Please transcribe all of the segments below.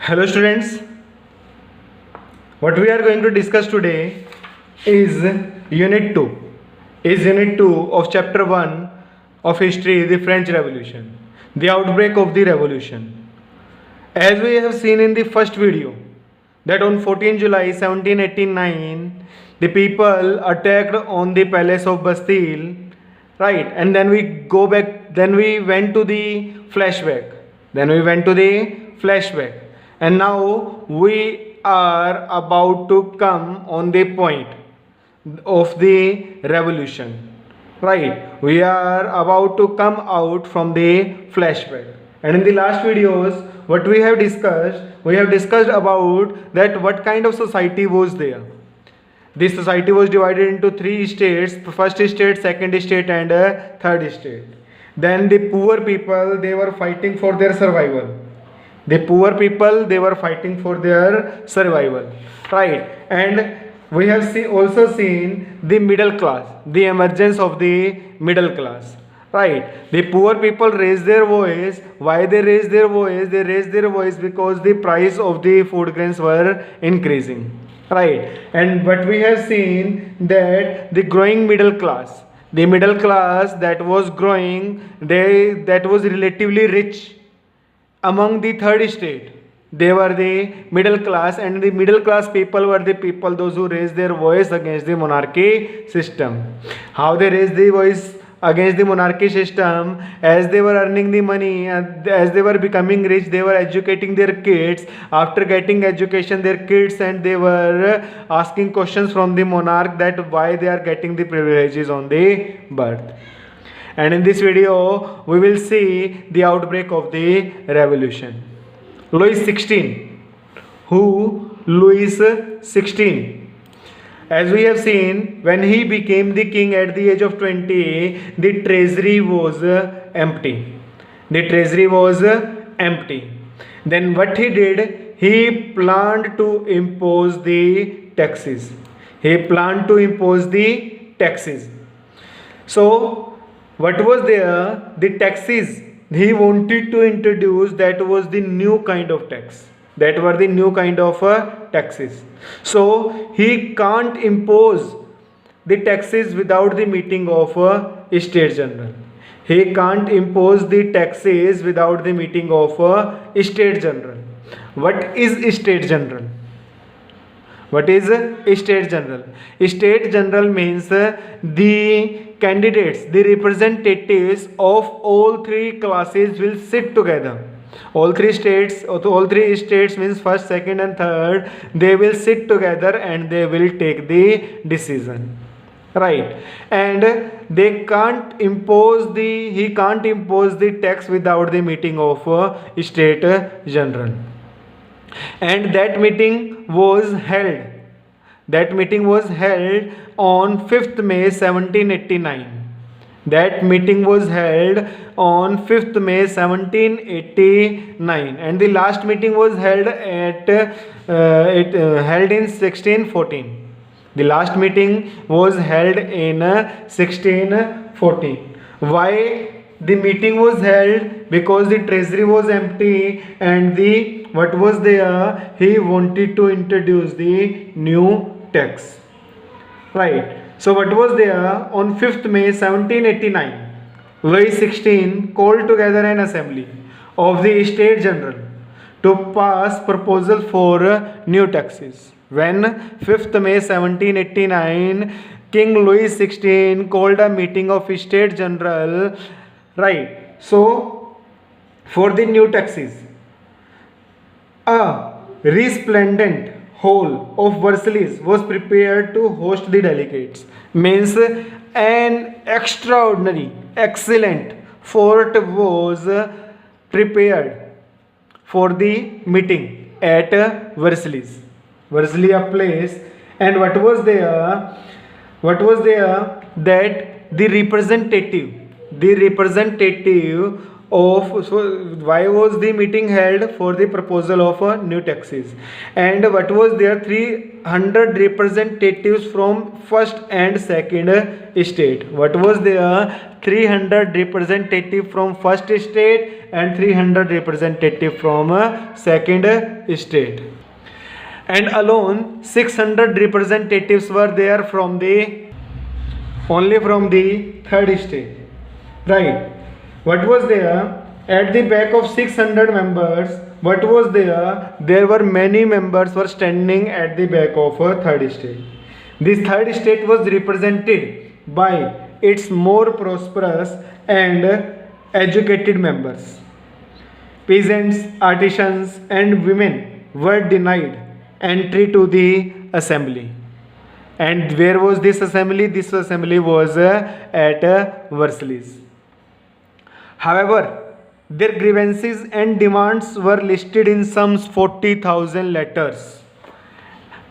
Hello students, what we are going to discuss today is unit 2 of chapter 1 of history, the French Revolution, the outbreak of the revolution. As we have seen in the first video that on 14 July 1789 the people attacked on the palace of Bastille, right? And then we go back, then we went to the flashback, and now we are about to come on the point of the revolution, right? We are about to come out from the flashback. And in the last videos, what we have discussed about that what kind of society was there. This society was divided into three states: first state, second state, and third state. Then the poor people, they were fighting for their survival. They were fighting for their survival, right? And we have also seen the middle class, the emergence of the middle class, right? The poor people raised their voice. Why they raised their voice? They raised their voice because the price of the food grains were increasing, right? And but we have seen that the growing middle class, that was growing, that was relatively rich among the third state. They were the middle class, and the middle class people were the people those who raised their voice against the monarchy system. How they raised the voice against the monarchy system? As they were earning the money, as they were becoming rich, they were educating their kids. After getting education, their kids, and they were asking questions from the monarch that why they are getting the privileges on the birth. And in this video we will see the outbreak of the revolution. Louis XVI. Who? Louis XVI. As we have seen, when he became the king at the age of 20, the treasury was empty. Then what he did? He planned to impose the taxes. So what was there? The taxes he wanted to introduce, that was the new kind of tax. Taxes. So he can't impose the taxes without the meeting of a State General. What is State General? State General means the candidates, the representatives of all three classes will sit together. All three states means first, second, and third. They will sit together and they will take the decision, right? And he can't impose the tax without the meeting of State General. And that meeting was held on 5th May 1789. And the last meeting was held in 1614. The last meeting was held in 1614. Why the meeting was held? Because the treasury was empty, and what was there? He wanted to introduce the new tax, right? So what was there? On 5th May 1789, Louis XVI called together an assembly of the State General to pass proposal for new taxes. When 5th May 1789, King Louis XVI called a meeting of State General, right? So for the new taxes, a resplendent hall of Versailles was prepared to host the delegates. Means an extraordinary, excellent fort was prepared for the meeting at Versailles, a place. And what was there? That the representative of, so why was the meeting held? For the proposal of new taxes. And what was there? 300 representatives from first and second state. What was there? 300 representative from first state and 300 representative from second state. And alone 600 representatives were there from the only from the third state, right? What was there at the back of 600 members? What was there? There were many members were standing at the back of a third state. This third state was represented by its more prosperous and educated members. Peasants, artisans, and women were denied entry to the assembly. And where was this assembly? This assembly was at Versailles. However, their grievances and demands were listed in some 40,000 letters.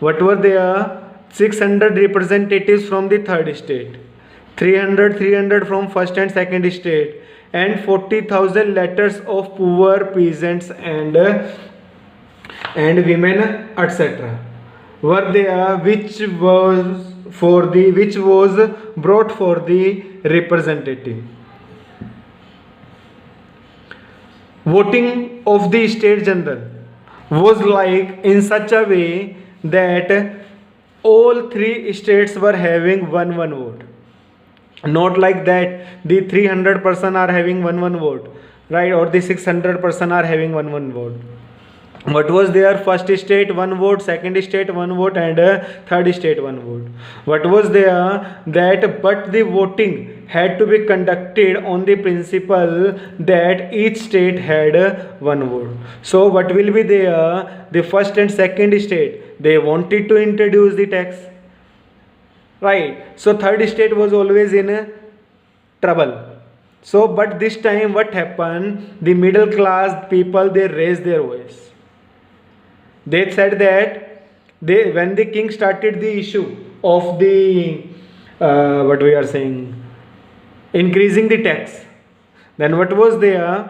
What were there? 600 representatives from the third state, 300 from first and second state, and 40,000 letters of poor peasants and women, etc. were there, which was brought for the representative. Voting of the state general was like in such a way that all three states were having one vote. Not like that the 300 person are having one vote, right? Or the 600 person are having one vote. What was there? First state one vote, second state one vote, and third state one vote. What was there? That but the voting had to be conducted on the principle that each state had one vote. So what will be there? The first and second state, they wanted to introduce the tax, right? So third state was always in trouble. So but this time what happened? The middle class people, they raised their voice. They said that when the king started the issue of the what we are saying, increasing the tax, then what was there?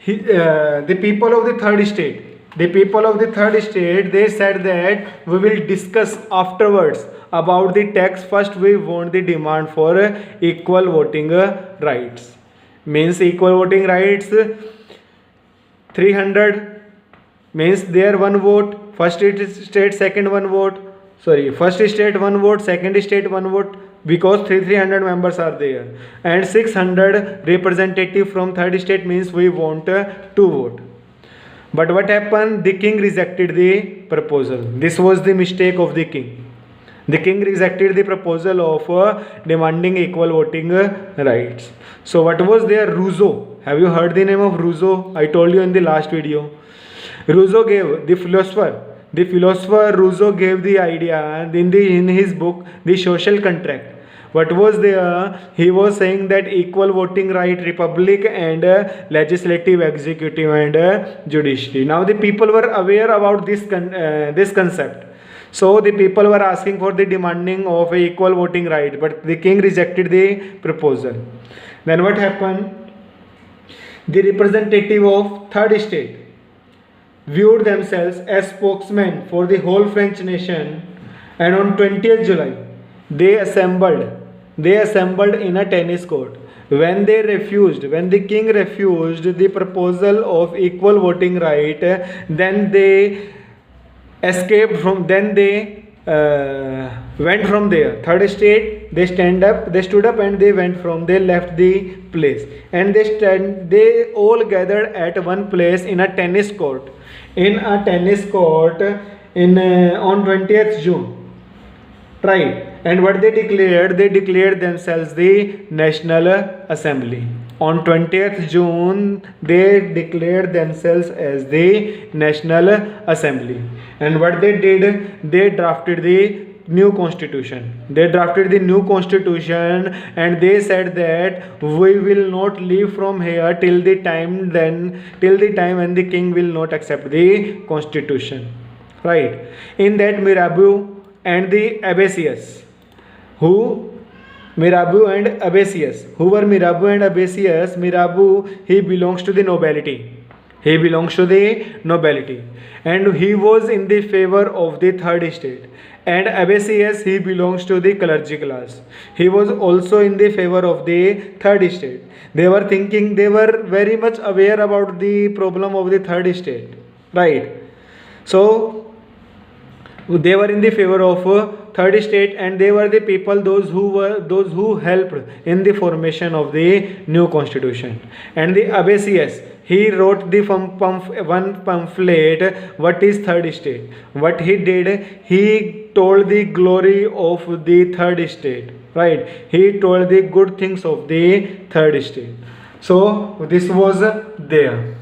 The people of the third state, they said that we will discuss afterwards about the tax. First we want the demand for equal voting rights. Means equal voting rights, 300 means there one vote, first state second one vote, first state one vote, second state one vote, because 300 members are there, and 600 representative from third state, means we want two vote. But what happened? The king rejected the proposal. This was the mistake of the king. The king rejected the proposal of demanding equal voting rights. So what was there? Rousseau. Have you heard the name of Rousseau? I told you in the last video. Rousseau gave, the philosopher Rousseau gave the idea in his book The Social Contract. What was there? He was saying that equal voting right, republic, and legislative, executive, and judiciary. Now the people were aware about this concept. So the people were asking for the demanding of equal voting right, but the king rejected the proposal. Then what happened? The representative of third state viewed themselves as spokesmen for the whole French nation, and on 20th July they assembled in a tennis court. When the king refused the proposal of equal voting right, then they went from there. Third state, they stood up and they left the place, and they all gathered at one place in a tennis court on 20th June, right? And what they declared themselves the National Assembly. On 20th June, they declared themselves as the National Assembly. And what they did, they drafted the new constitution. And they said that we will not leave from here till the time when the king will not accept the constitution, right? In that, Mirabeau and the Abbesius, who Mirabeau and Abesius. Who were Mirabeau and Abesius? Mirabeau, he belongs to the nobility. He belongs to the nobility. And he was in the favor of the third estate. And Abesius, he belongs to the clergy class. He was also in the favor of the third estate. They were thinking, they were very much aware about the problem of the third estate. Right. So they were in the favor of third estate, and they were the people those who helped in the formation of the new constitution. And the Abesius, he wrote the one pamphlet, what is third estate. What he did, he told the glory of the third estate, right? He told the good things of the third estate. So this was there.